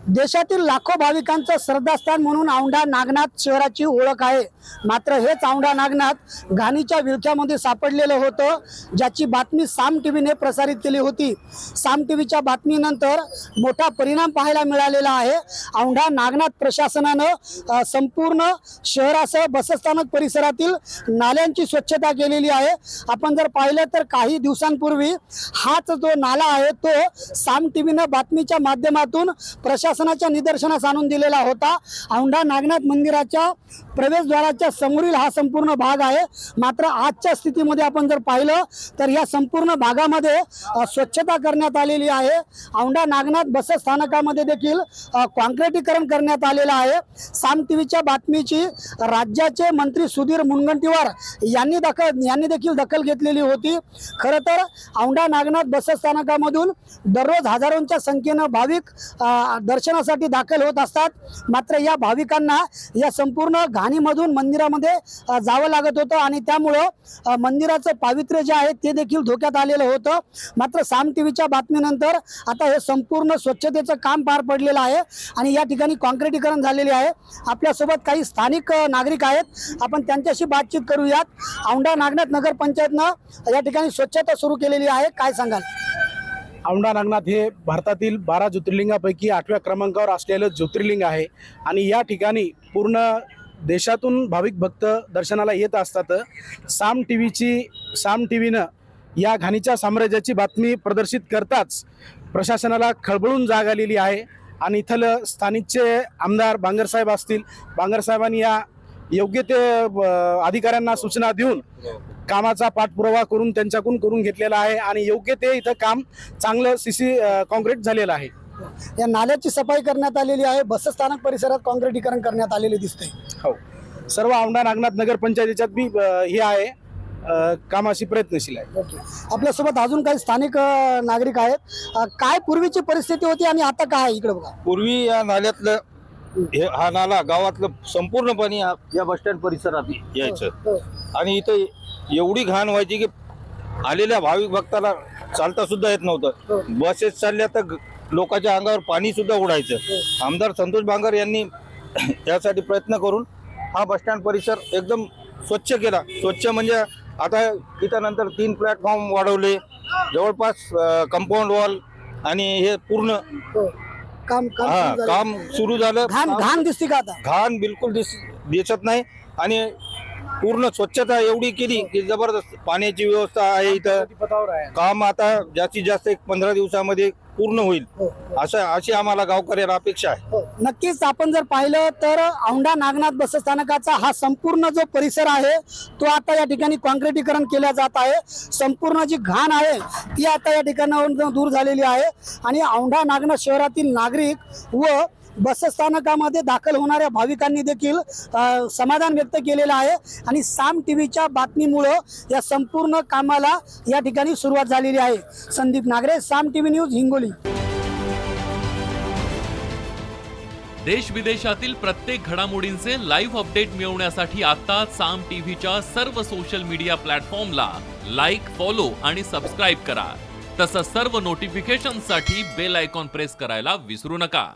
देशातील लाखो भाविकांचं श्रद्धास्थान म्हणून औंढा नागनाथ शहराची ओळख आहे। मात्र हेच औंढा नागनाथ घाणीच्या विळख्यामध्ये सापडलेलं होतं, ज्याची बातमी साम टीव्हीने प्रसारित केली होती। साम टीव्हीच्या बातमीनंतर मोठा परिणाम पाहायला मिळालेला आहे। औंढा नागनाथ प्रशासनानं संपूर्ण शहरासह बसस्थानक परिसरातील नाल्यांची स्वच्छता केलेली आहे। आपण जर पाहिलं तर काही दिवसांपूर्वी हाच जो नाला आहे तो साम टीव्हीनं बातमीच्या माध्यमातून प्रशासनाच्या निदर्शनास आणून दिलेला होता। औंढा नागनाथ मंदिराच्या प्रवेशद्वाराच्या समोरील हा संपूर्ण भाग आहे। मात्र आजच्या स्थितीमध्ये आपण जर पाहिलं तर या संपूर्ण भागामध्ये स्वच्छता करण्यात आलेली आहे। औंढा नागनाथ बस स्थानकामध्ये देखील कॉन्क्रिटीकरण करण्यात आलेलं आहे। साम टीव्हीच्या बातमीची राज्याचे मंत्री सुधीर मुनगंटीवार यांनी देखील दखल घेतलेली होती। खरं तर औंढा नागनाथ बस स्थानकामधून दररोज हजारोंच्या संख्येने भाविक दर्शनासाठी दाखल होत असतात। मात्र या भाविकांना या संपूर्ण घाणीमधून मंदिरामध्ये जावं लागत होतं आणि त्यामुळं मंदिराचं पावित्र्य जे आहे ते देखील धोक्यात आलेलं होतं। मात्र साम टीव्हीच्या बातमीनंतर आता हे संपूर्ण स्वच्छतेचं काम पार पडलेलं आहे आणि या ठिकाणी कॉन्क्रिटीकरण झालेले आहे। आपल्यासोबत काही स्थानिक नागरिक आहेत, आपण त्यांच्याशी बातचीत करूयात। औंढा नागनाथ नगर पंचायतनं या ठिकाणी स्वच्छता सुरू केलेली आहे, काय सांगाल? औंढा नागनाथ हे भारतातील 12 ज्योतिर्लिंगापैकी 8व्या क्रमांकावर असलेलं ज्योतिर्लिंग आहे आणि या ठिकाणी पूर्ण देशातून भाविक भक्त दर्शनाला येत असतात। साम टीव्हीनं या घाणीच्या साम्राज्याची बातमी प्रदर्शित करताच प्रशासनाला खळबळून जाग आलेली आहे आणि इथलं स्थानिकचे आमदार बांगरसाहेब असतील, बांगरसाहेबांनी या योग्य ते अधिकाऱ्यांना सूचना देऊन कामाचा पाठपुरावा करून त्यांच्याकडून करून घेतलेला आहे आणि योग्य ते इथं काम चांगलं कॉन्क्रीट झालेलं आहे। या नाल्याची सफाई करण्यात आलेली आहे, बसस्थानक परिसरात कॉन्क्रिटीकरण करण्यात आलेले दिसते। हो, सर्व औंढा नागनाथ नगर पंचायतीच्यात बी हे आहे, कामाशी प्रयत्नशील आहे। आपल्यासोबत अजून काही स्थानिक नागरिक आहेत। काय पूर्वीची परिस्थिती होती आणि आता काय आहे इकडे बघा? पूर्वी या नाल्यातलं हा नाला गावातलं संपूर्णपणे या बसस्टँड परिसरात यायचं आणि इथं एवढी घाण व्हायची की आलेल्या भाविक भक्ताला चालता सुद्धा येत नव्हतं। बसेस चालल्या तर लोकांच्या अंगावर पाणी सुद्धा उडायचं। आमदार संतोष बांगर यांनी यासाठी प्रयत्न करून हा बसस्टँड परिसर एकदम स्वच्छ केला। स्वच्छ म्हणजे आता इथं नंतर 3 प्लॅटफॉर्म वाढवले, जवळपास कंपाऊंड वॉल आणि हे पूर्ण काम सुरू झालं। घाण दिसते का आता? घाण बिलकुल दिसत नाही आणि पूर्ण स्वच्छता एवढी केली की जबरदस्त पाण्याची व्यवस्था आहे इथं। काम आता जास्तीत जास्त 15 दिवसामध्ये पूर्ण होईल अशी आम्हाला गावकऱ्यांना अपेक्षा आहे। नक्कीच आपण जर पाहिलं तर औंढा नागनाथ बसस्थानकाचा हा संपूर्ण जो परिसर आहे तो आता या ठिकाणी कॉन्क्रिटीकरण केल्या जात आहे। संपूर्ण जी घाण आहे ती आता या ठिकाणावरून दूर झालेली आहे आणि औंढा नागनाथ शहरातील नागरिक व बसस्थानकामध्ये दाखल होणाऱ्या भाविकांनी देखील समाधान व्यक्त केलेलं आहे आणि साम टीव्हीच्या बातमीमुळे या संपूर्ण कामाला या ठिकाणी सुरुवात झालेली आहे। संदीप नागरे, साम टीव्ही न्यूज, हिंगोली। देश विदेशातील प्रत्येक घडामोडींचे लाईव्ह अपडेट मिळवण्यासाठी आता साम टीव्हीच्या सर्व सोशल मीडिया प्लॅटफॉर्मला लाईक, फॉलो आणि सबस्क्राईब करा। तसंच सर्व नोटिफिकेशनसाठी बेल आयकॉन प्रेस करायला विसरू नका।